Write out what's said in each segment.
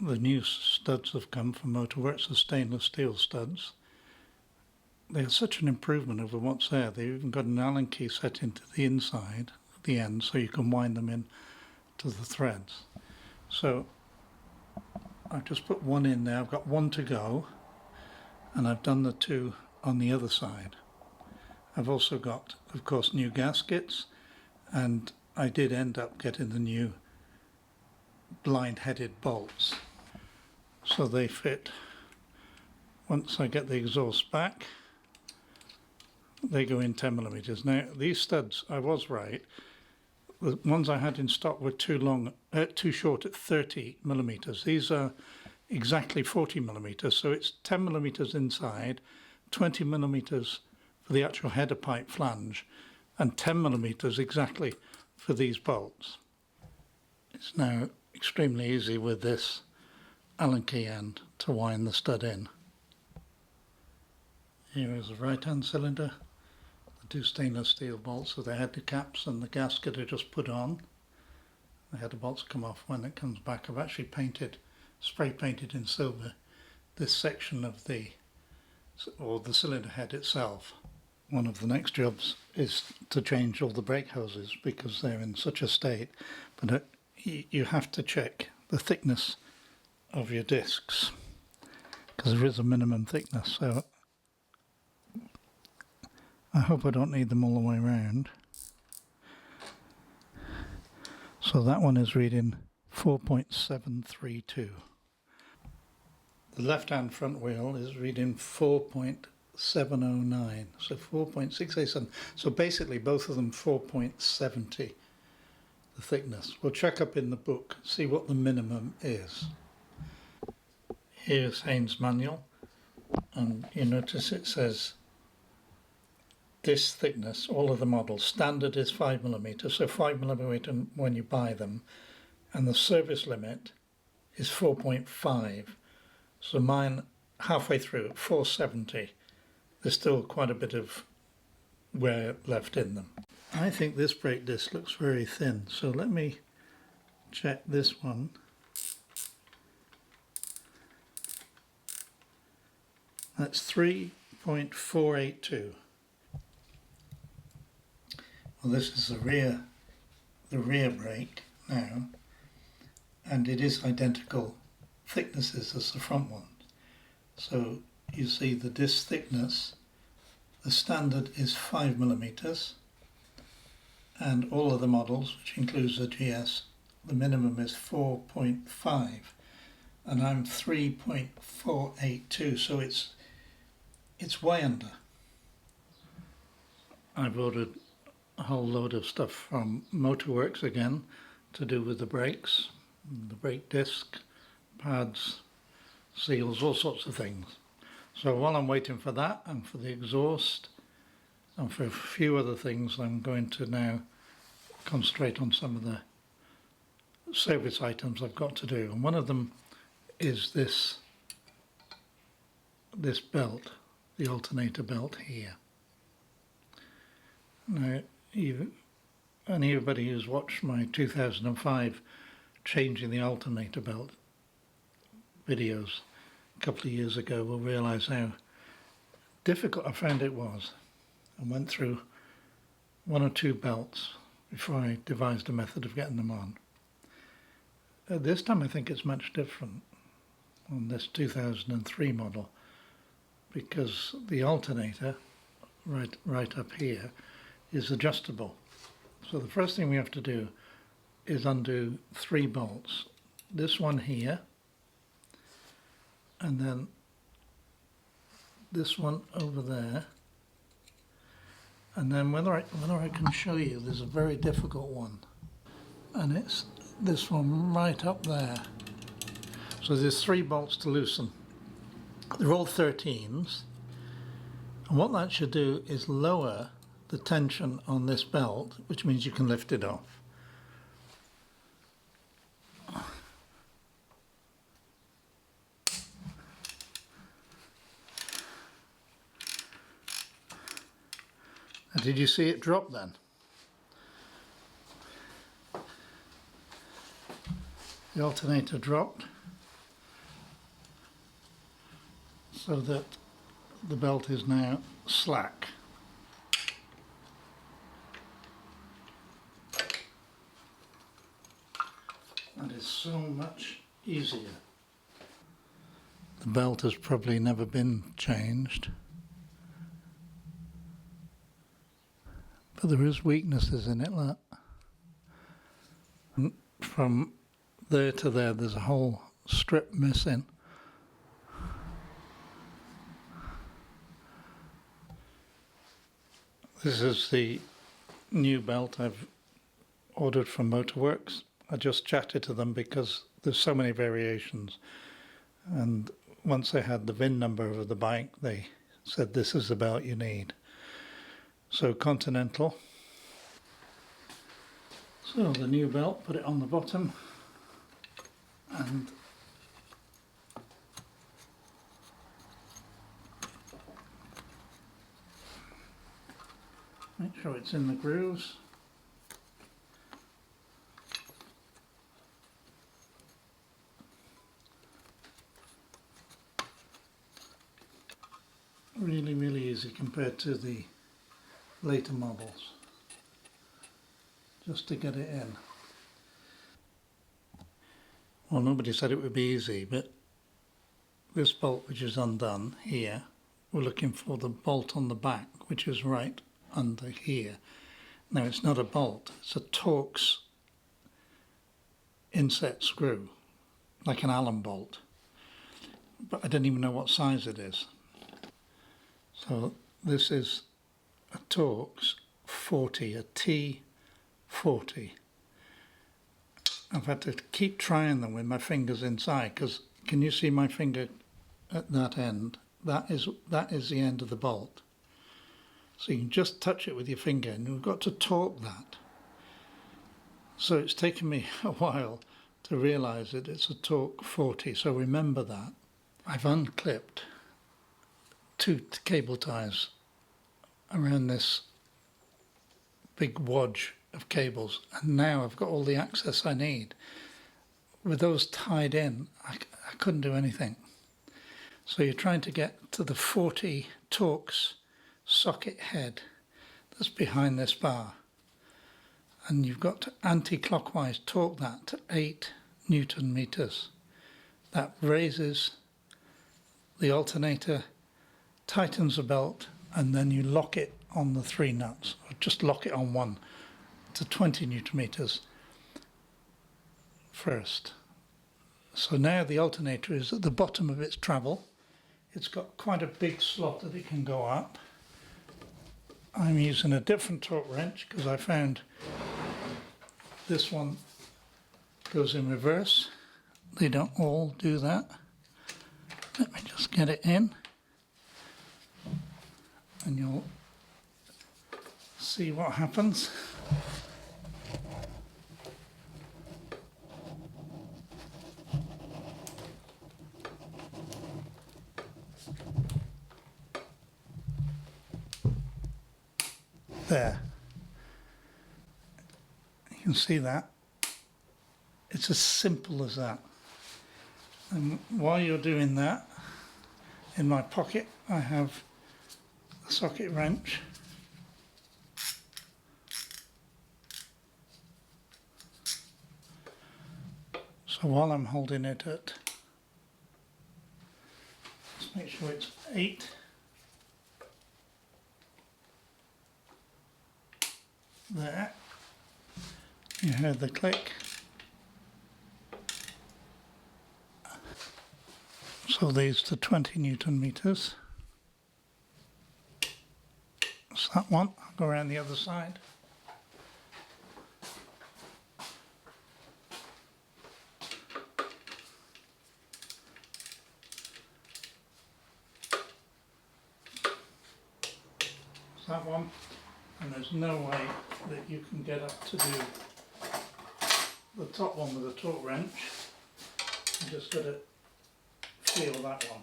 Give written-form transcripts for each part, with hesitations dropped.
the new studs have come from Motorworks, the stainless steel studs. They are such an improvement over what's there. They've even got an Allen key set into the inside, at the end, so you can wind them in to the threads. So I've just put one in there. I've got one to go, and I've done the two on the other side. I've also got, of course, new gaskets, and I did end up getting the new blind-headed bolts. So they fit. Once I get the exhaust back, they go in 10mm. Now these studs, I was right. The ones I had in stock were too short at 30mm. These are exactly 40mm, so it's 10mm inside, 20mm for the actual header pipe flange, and 10mm exactly for these bolts. It's now extremely easy with this Allen key end to wind the stud in. Here is the right hand cylinder, the two stainless steel bolts, so the header caps and the gasket are just put on. The header bolts come off when it comes back. I've actually spray painted in silver this section of the cylinder head itself. One of the next jobs is to change all the brake hoses because they're in such a state, but you have to check the thickness of your discs because there is a minimum thickness, so I hope I don't need them all the way around. So that one is reading 4.732. The left hand front wheel is reading 4.709, so 4.687. So basically both of them 4.70, the thickness. We'll check up in the book, see what the minimum is. Here's Haynes' manual, and you notice it says this thickness, all of the models, standard is 5mm, so 5mm when you buy them, and the service limit is 4.5. So mine, halfway through at 470, there's still quite a bit of wear left in them. I think this brake disc looks very thin, so let me check this one. That's 3.482. Well, this is the rear brake now, and it is identical thicknesses as the front one. So you see the disc thickness, the standard is 5mm, and all of the models, which includes the GS, the minimum is 4.5, and I'm 3.482, so it's way under. I've ordered a whole load of stuff from Motorworks again to do with the brakes, the brake disc, pads, seals, all sorts of things. So while I'm waiting for that and for the exhaust and for a few other things, I'm going to now concentrate on some of the service items I've got to do. And one of them is this belt, the alternator belt here. Now, anybody who's watched my 2005 changing the alternator belt videos a couple of years ago will realise how difficult I found it was. I went through one or two belts before I devised a method of getting them on. This time I think it's much different on this 2003 model, because the alternator right up here is adjustable. So the first thing we have to do is undo 3 bolts. This one here, and then this one over there, and then whether I can show you, there's a very difficult one, and it's this one right up there. So there's 3 bolts to loosen. They're all 13s, and what that should do is lower the tension on this belt, which means you can lift it off. And did you see it drop then? The alternator dropped, so that the belt is now slack. That is so much easier. The belt has probably never been changed, but there is weaknesses in it. Look. From there to there, there's a whole strip missing. This is the new belt I've ordered from Motorworks. I just chatted to them because there's so many variations, and once they had the VIN number of the bike, they said this is the belt you need. So Continental. So the new belt, put it on the bottom, and make sure it's in the grooves. Really easy compared to the later models, just to get it in. Well, nobody said it would be easy, but this bolt which is undone here, we're looking for the bolt on the back, which is right under here. Now it's not a bolt, it's a Torx inset screw, like an Allen bolt, but I don't even know what size it is. So this is a Torx 40, a T40. I've had to keep trying them with my fingers inside, because can you see my finger at that end? That is the end of the bolt. So you can just touch it with your finger, and you've got to torque that. So it's taken me a while to realise that it's a Torque 40, so remember that. I've unclipped 2 cable ties around this big wadge of cables, and now I've got all the access I need. With those tied in, I couldn't do anything. So you're trying to get to the 40 Torx socket head that's behind this bar, and you've got to anti-clockwise torque that to 8 Newton meters. That raises the alternator, tightens the belt, and then you lock it on the 3 nuts, or just lock it on one to 20 Newton meters first. So now the alternator is at the bottom of its travel. It's got quite a big slot that it can go up. I'm using a different torque wrench because I found this one goes in reverse. They don't all do that. Let me just get it in, and you'll see what happens. There. You can see that. It's as simple as that. And while you're doing that, in my pocket I have a socket wrench. So while I'm holding it at, let's make sure it's 8. There. You heard the click. So these to 20 Newton meters. That's that one. I'll go around the other side. That's that one. And there's no way that you can get up to do the top one with a torque wrench. You just got to feel that one.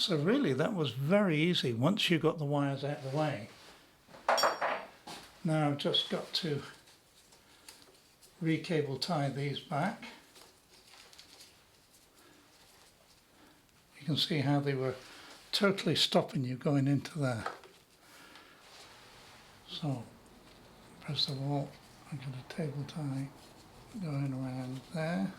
So really that was very easy once you got the wires out of the way. Now I've just got to re-cable tie these back. You can see how they were totally stopping you going into there. So first of all, I'm going to table tie going around there.